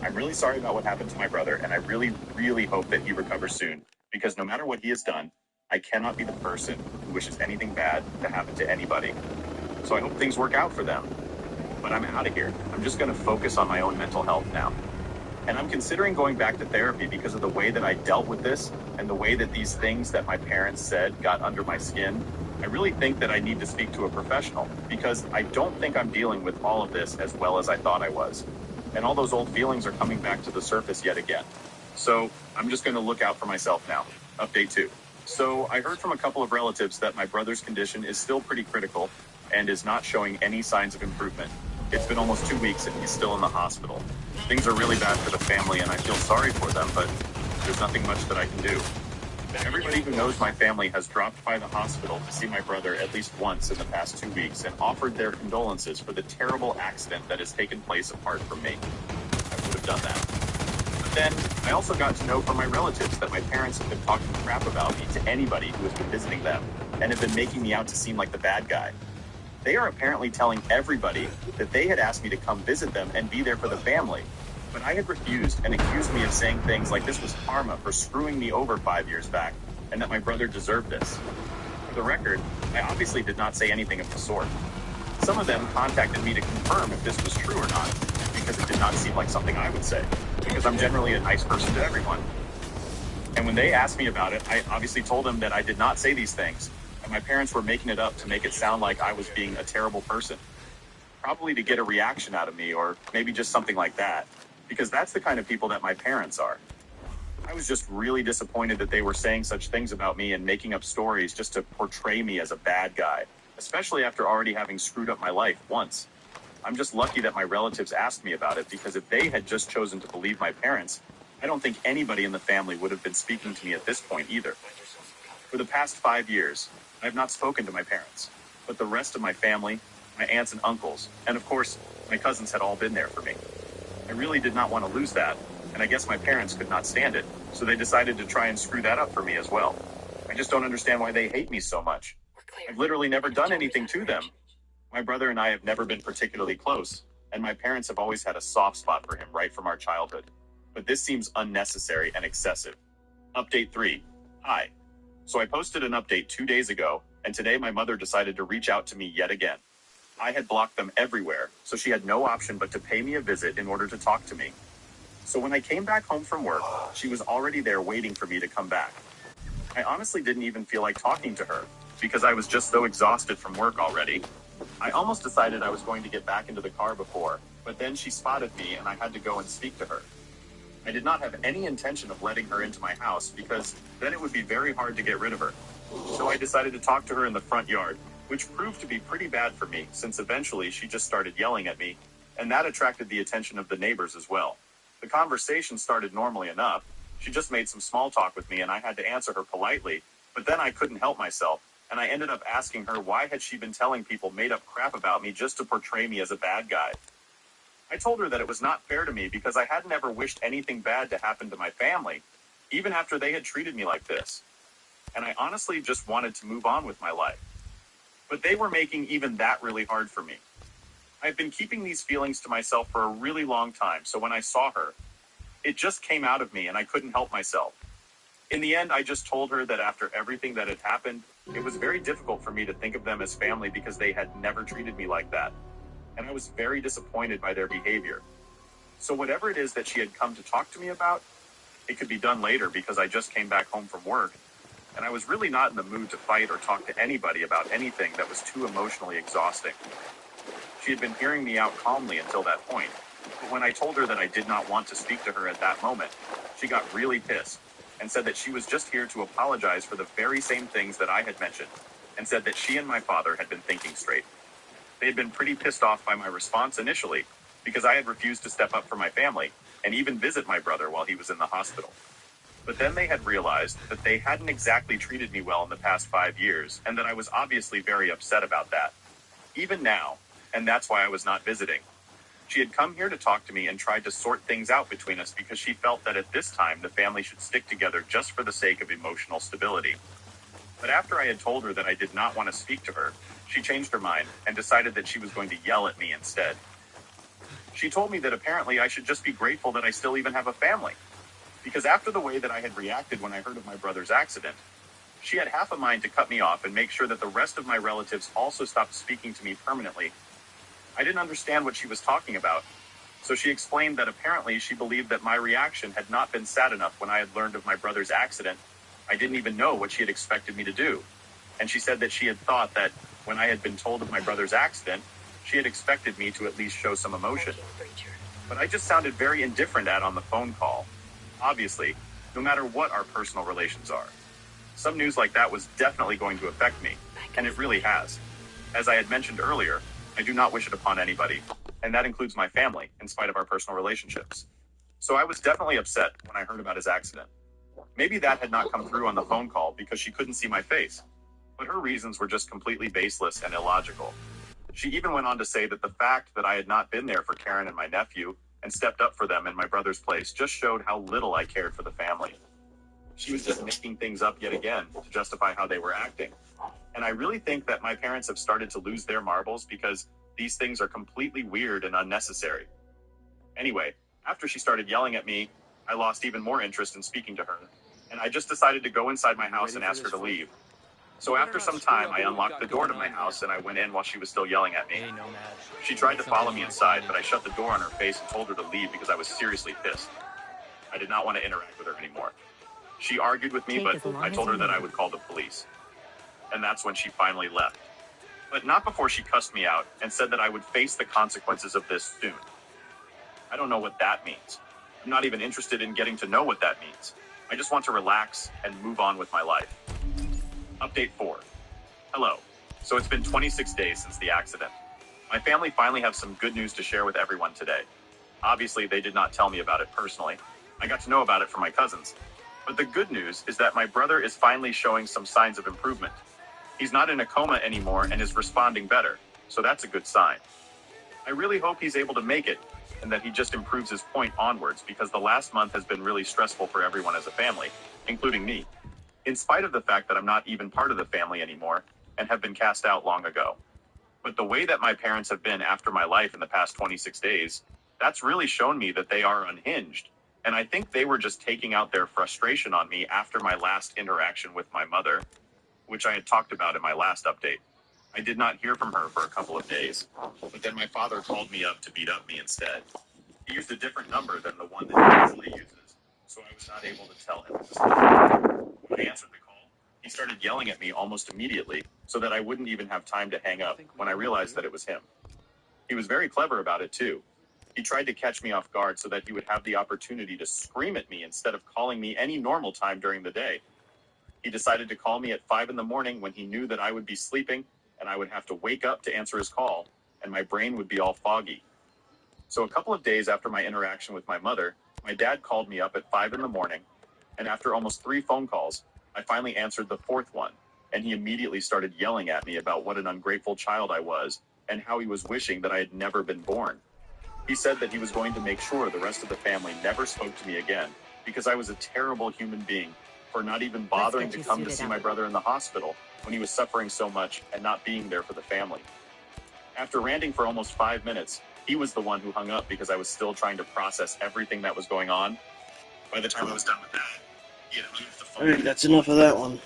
I'm really sorry about what happened to my brother, and I really, really hope that he recovers soon, because no matter what he has done, I cannot be the person who wishes anything bad to happen to anybody. So I hope things work out for them. But I'm out of here. I'm just going to focus on my own mental health now. And I'm considering going back to therapy because of the way that I dealt with this and the way that these things that my parents said got under my skin. I really think that I need to speak to a professional because I don't think I'm dealing with all of this as well as I thought I was. And all those old feelings are coming back to the surface yet again. So I'm just going to look out for myself now. Update 2. So I heard from a couple of relatives that my brother's condition is still pretty critical and is not showing any signs of improvement. It's been almost 2 weeks and he's still in the hospital. Things are really bad for the family and I feel sorry for them, but there's nothing much that I can do. Everybody who knows my family has dropped by the hospital to see my brother at least once in the past 2 weeks and offered their condolences for the terrible accident that has taken place apart from me. I would have done that. But then I also got to know from my relatives that my parents have been talking crap about me to anybody who has been visiting them and have been making me out to seem like the bad guy. They are apparently telling everybody that they had asked me to come visit them and be there for the family. But I had refused and accused me of saying things like this was karma for screwing me over 5 years back and that my brother deserved this. For the record, I obviously did not say anything of the sort. Some of them contacted me to confirm if this was true or not, because it did not seem like something I would say, because I'm generally a nice person to everyone. And when they asked me about it, I obviously told them that I did not say these things, and my parents were making it up to make it sound like I was being a terrible person. Probably to get a reaction out of me, or maybe just something like that, because that's the kind of people that my parents are. I was just really disappointed that they were saying such things about me and making up stories just to portray me as a bad guy, especially after already having screwed up my life once. I'm just lucky that my relatives asked me about it, because if they had just chosen to believe my parents, I don't think anybody in the family would have been speaking to me at this point either. For the past 5 years, I have not spoken to my parents, but the rest of my family, my aunts and uncles, and of course, my cousins had all been there for me. I really did not want to lose that, and I guess my parents could not stand it, so they decided to try and screw that up for me as well. I just don't understand why they hate me so much. I've literally never done anything to them. My brother and I have never been particularly close, and my parents have always had a soft spot for him right from our childhood. But this seems unnecessary and excessive. Update 3. Hi. So I posted an update 2 days ago, and today my mother decided to reach out to me yet again. I had blocked them everywhere, so she had no option but to pay me a visit in order to talk to me. So when I came back home from work, she was already there waiting for me to come back. I honestly didn't even feel like talking to her, because I was just so exhausted from work already. I almost decided I was going to get back into the car before, but then she spotted me and I had to go and speak to her. I did not have any intention of letting her into my house, because then it would be very hard to get rid of her. So I decided to talk to her in the front yard, which proved to be pretty bad for me, since eventually she just started yelling at me, and that attracted the attention of the neighbors as well. The conversation started normally enough. She just made some small talk with me and I had to answer her politely, but then I couldn't help myself, and I ended up asking her why had she been telling people made up crap about me just to portray me as a bad guy. I told her that it was not fair to me because I hadn't ever wished anything bad to happen to my family, even after they had treated me like this. And I honestly just wanted to move on with my life. But they were making even that really hard for me. I've been keeping these feelings to myself for a really long time, so when I saw her, it just came out of me and I couldn't help myself. In the end, I just told her that after everything that had happened, it was very difficult for me to think of them as family because they had never treated me like that. And I was very disappointed by their behavior. So whatever it is that she had come to talk to me about, it could be done later because I just came back home from work, and I was really not in the mood to fight or talk to anybody about anything that was too emotionally exhausting. She had been hearing me out calmly until that point, but when I told her that I did not want to speak to her at that moment, she got really pissed and said that she was just here to apologize for the very same things that I had mentioned, and said that she and my father had been thinking straight. They had been pretty pissed off by my response initially, because I had refused to step up for my family and even visit my brother while he was in the hospital. But then they had realized that they hadn't exactly treated me well in the past 5 years, and that I was obviously very upset about that. Even now, and that's why I was not visiting. She had come here to talk to me and tried to sort things out between us because she felt that at this time the family should stick together just for the sake of emotional stability. But after I had told her that I did not want to speak to her, she changed her mind and decided that she was going to yell at me instead. She told me that apparently I should just be grateful that I still even have a family. Because after the way that I had reacted when I heard of my brother's accident, she had half a mind to cut me off and make sure that the rest of my relatives also stopped speaking to me permanently. I didn't understand what she was talking about, so she explained that apparently she believed that my reaction had not been sad enough when I had learned of my brother's accident. I didn't even know what she had expected me to do. And she said that she had thought that when I had been told of my brother's accident, she had expected me to at least show some emotion. But I just sounded very indifferent on the phone call. Obviously, no matter what our personal relations are. Some news like that was definitely going to affect me, and it really has. As I had mentioned earlier, I do not wish it upon anybody, and that includes my family, in spite of our personal relationships. So I was definitely upset when I heard about his accident. Maybe that had not come through on the phone call because she couldn't see my face, but her reasons were just completely baseless and illogical. She even went on to say that the fact that I had not been there for Karen and my nephew and stepped up for them in my brother's place just showed how little I cared for the family. She was just making things up yet again to justify how they were acting. And I really think that my parents have started to lose their marbles because these things are completely weird and unnecessary. Anyway, after she started yelling at me, I lost even more interest in speaking to her, and I just decided to go inside my house and ask her to leave. So after some time, I unlocked the door to my house and I went in while she was still yelling at me. She tried to follow me inside, but I shut the door on her face and told her to leave because I was seriously pissed. I did not want to interact with her anymore. She argued with me, but I told her that I would call the police. And that's when she finally left. But not before she cussed me out and said that I would face the consequences of this soon. I don't know what that means. I'm not even interested in getting to know what that means. I just want to relax and move on with my life. Update 4. Hello. So it's been 26 days since the accident. My family finally have some good news to share with everyone today. Obviously, they did not tell me about it personally. I got to know about it from my cousins. But the good news is that my brother is finally showing some signs of improvement. He's not in a coma anymore and is responding better, so that's a good sign. I really hope he's able to make it and that he just improves his point onwards because the last month has been really stressful for everyone as a family, including me, in spite of the fact that I'm not even part of the family anymore and have been cast out long ago. But the way that my parents have been after my life in the past 26 days, that's really shown me that they are unhinged. And I think they were just taking out their frustration on me after my last interaction with my mother, which I had talked about in my last update. I did not hear from her for a couple of days, but then my father called me up to beat up me instead. He used a different number than the one that he usually uses, so I was not able to tell him it was him. When I answered the call, he started yelling at me almost immediately so that I wouldn't even have time to hang up when I realized that it was him. He was very clever about it too. He tried to catch me off guard so that he would have the opportunity to scream at me instead of calling me any normal time during the day. He decided to call me at 5 in the morning when he knew that I would be sleeping and I would have to wake up to answer his call, and my brain would be all foggy. So a couple of days after my interaction with my mother, my dad called me up at 5 in the morning, and after almost 3 phone calls, I finally answered the 4th one, and he immediately started yelling at me about what an ungrateful child I was and how he was wishing that I had never been born. He said that he was going to make sure the rest of the family never spoke to me again because I was a terrible human being for not even bothering to come to see my brother in the hospital when he was suffering so much and not being there for the family. After ranting for almost 5 minutes, he was the one who hung up because I was still trying to process everything that was going on. By the time I was done with that, he had hung up the phone. Alright, that's enough of that one.